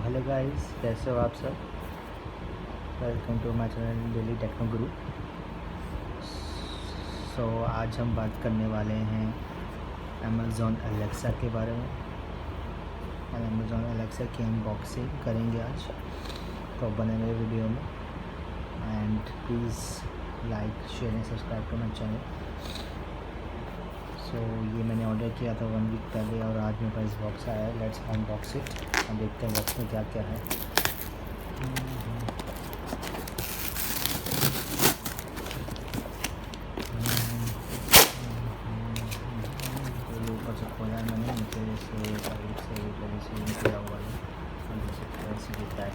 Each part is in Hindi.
हेलो गाइस, कैसे हो आप सब। Welcome to my channel daily techno guru. So आज हम बात करने वाले हैं अमेज़ॉन एलेक्सा के बारे में। और अमेज़ॉन एलेक्सा की अनबॉक्सिंग करेंगे आज, तो बने रहे वीडियो में। And please like, share and subscribe to my channel. So ये मैंने ऑर्डर किया था 1 वीक पहले और आज मेरे पास बॉक्स आया है। लेट्स अनबॉक्स इट और देखते हैं बॉक्स में क्या क्या है। ऊपर से खोला है मैंने, नीचे से साइड से किया हुआ है और ऐसे दिखता है।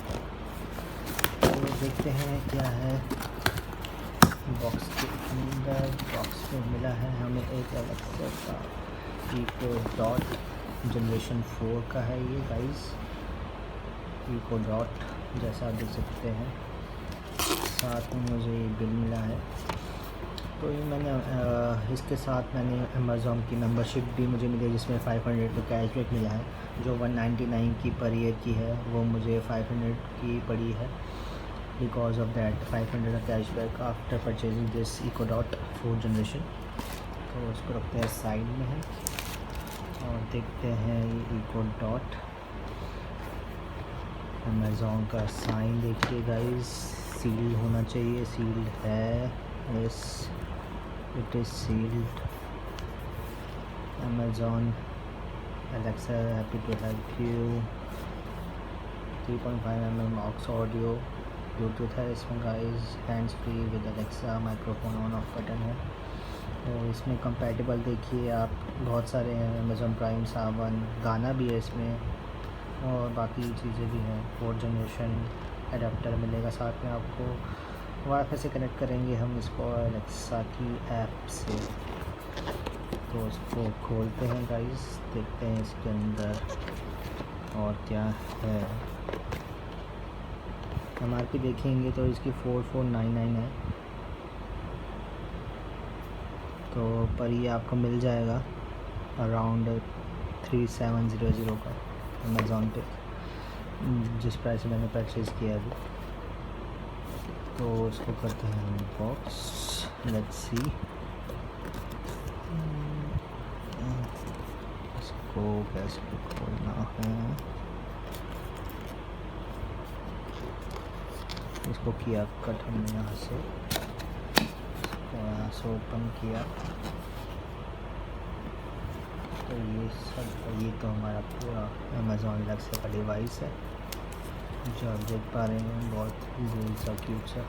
तो देखते हैं क्या है बॉक्स के अंदर। बॉक्स में मिला है हमें एक एलेक्सा का इको डॉट जनरेशन 4 का है ये गाइस। इको डॉट जैसा आप देख सकते हैं। साथ में मुझे ये बिल मिला है। तो ये मैंने इसके साथ मैंने अमेज़ॉन की मेंबरशिप भी मुझे मिली है, जिसमें 500 का कैशबैक मिला है। जो 199 की पर ईयर की है वो मुझे 500 की पड़ी है, बिकॉज ऑफ दैट 500 का cashback after purchasing this Echo Dot 4 generation. तो उसको रखते हैं साइड में है और देखते हैं ये इको डॉट अमेज़ॉन का साइन देखिए गाइस। सील होना चाहिए, सील्ड है। Yes, it is sealed. Amazon Alexa happy to help you. 3.5 mm aux audio, Bluetooth है इसमें guys. Hands free with Alexa, microphone on off button है। तो इसमें कंपैटिबल देखिए आप, बहुत सारे हैं। अमेज़ॉन प्राइम, सावन, गाना भी है इसमें और बाकी चीज़ें भी हैं। 4 जनरेशन एडाप्टर मिलेगा साथ में आपको। वाईफाई से कनेक्ट करेंगे हम इसको एलेक्सा की ऐप से। तो इसको खोलते हैं गाइस, देखते हैं इसके अंदर और क्या है। MRP देखेंगे तो इसकी 4499 है। तो पर ये आपको मिल जाएगा अराउंड 3700 का अमेज़ॉन पे, जिस प्राइस से मैंने परचेज़ किया अभी। तो इसको करते हैं अनबॉक्स। लेट्स सी इसको कैसे खोलना है। इसको किया कट हमने यहाँ से, इसको यहाँ से ओपन किया। तो ये तो हमारा पूरा अमेज़ॉन एलेक्सा का डिवाइस है, जो आप देख पा रहे हैं। बहुत गोल सा क्यूट सा।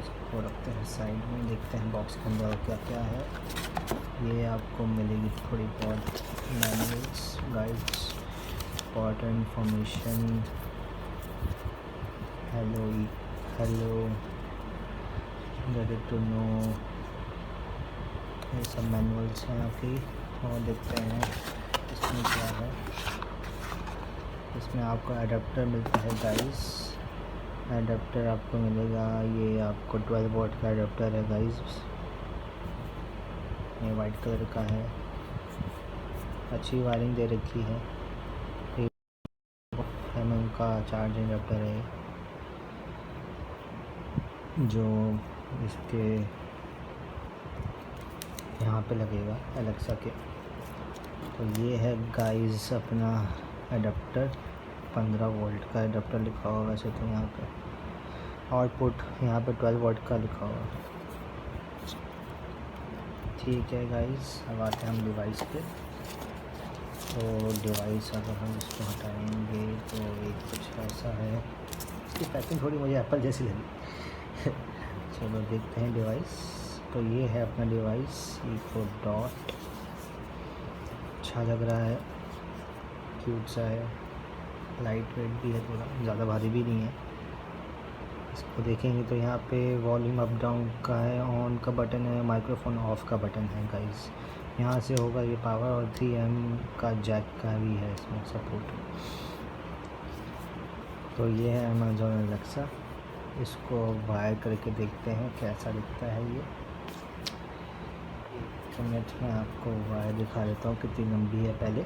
इसको रखते हैं साइड में, देखते हैं बॉक्स के अंदर क्या क्या है। ये आपको मिलेगी थोड़ी बहुत manuals, guides, important information. Hello get to know, ये सब मैनुअल्स हैं आपकी। और देखते हैं इसमें क्या है। इसमें आपको एडाप्टर मिलता है गाइस। एडाप्टर आपको मिलेगा, ये आपको 12 वोल्ट का एडाप्टर है गाइस। ये वाइट कलर का है, अच्छी वायरिंग दे रखी है। 3 का चार्जिंग एडाप्टर है, जो इसके यहाँ पे लगेगा एलेक्सा के। तो ये है गाइस अपना एडाप्टर। 15 वोल्ट का एडाप्टर लिखा हुआ वैसे तो यहाँ पे। आउटपुट यहाँ पे 12 वोल्ट का लिखा हुआ। ठीक है गाइस, अब आते हैं हम डिवाइस पे। तो डिवाइस अगर हम इसको हटाएंगे तो एक कुछ ऐसा है। इसकी पैकिंग थोड़ी मुझे एप्पल जैसी लगी। चलो देखते हैं डिवाइस। तो ये है अपना डिवाइस इको डॉट। अच्छा लग रहा है, क्यूट सा है, लाइट वेट भी है, थोड़ा ज़्यादा भारी भी नहीं है। इसको देखेंगे तो यहाँ पे वॉल्यूम अप डाउन का है, ऑन का बटन है, माइक्रोफोन ऑफ का बटन है गाइस। यहाँ से होगा ये पावर, और 3M का जैक का भी है इसमें सपोर्ट। तो ये है अमेज़ॉन एलेक्सा। इसको वायर करके देखते हैं कैसा दिखता है ये। एक मिनट में आपको वायर दिखा देता हूँ कितनी लंबी है। पहले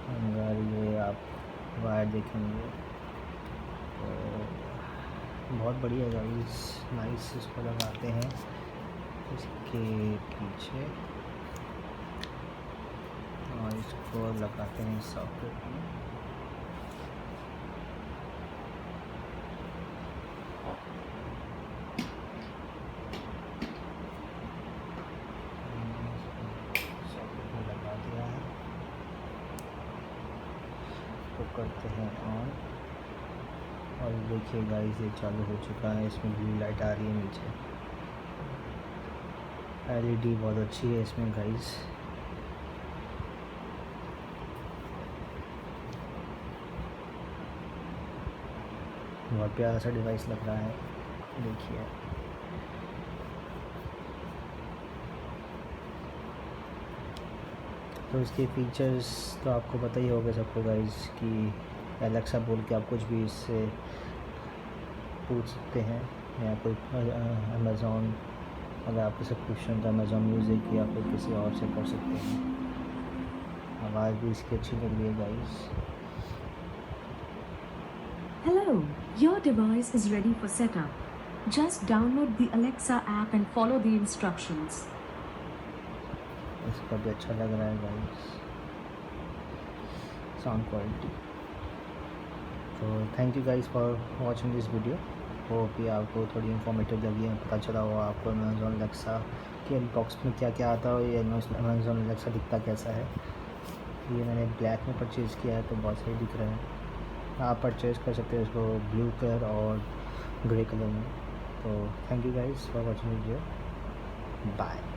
अगर ये आप शायद देखेंगे। तो बहुत बढ़िया गाइस, नाइस। इसको लगाते हैं इसके पीछे और इसको लगाते हैं सॉकेट में। सॉकेट में लगा दिया है, तो करते हैं ऑन। और देखिए गाइस ये चालू हो चुका है, इसमें ब्लू लाइट आ रही है नीचे। एलईडी बहुत अच्छी है इसमें गाइस। बहुत प्यारा सा डिवाइस लग रहा है, देखिए। तो इसके फीचर्स तो आपको पता ही होगा सबको गाइस कि एलेक्सा बोल के आप कुछ भी इससे पूछ सकते हैं, या कोई अमेज़ॉन, अगर आपको सब क्वेश्चन तो अमेज़ॉन म्यूज़िक या फिर किसी और से कर सकते हैं। आवाज़ भी इसकी अच्छी लग रही है guys. Hello, your device is ready for setup. Just download the Alexa app and follow the instructions. इसका भी अच्छा लग रहा है गाइस, साउंड क्वालिटी। तो thank you guys for watching this video. Hope कि आपको थोड़ी इन्फॉर्मेटिव लगी है, पता चला हो आपको अमेज़ॉन एलेक्सा के बॉक्स में क्या क्या आता है और ये अमेज़ॉन एलेक्सा दिखता कैसा है। ये मैंने ब्लैक में परचेज़ किया है तो बहुत सही दिख रहा है। आप परचेज़ कर सकते हैं इसको ब्लू कलर और ग्रे कलर में। तो thank you guys for watching video, bye.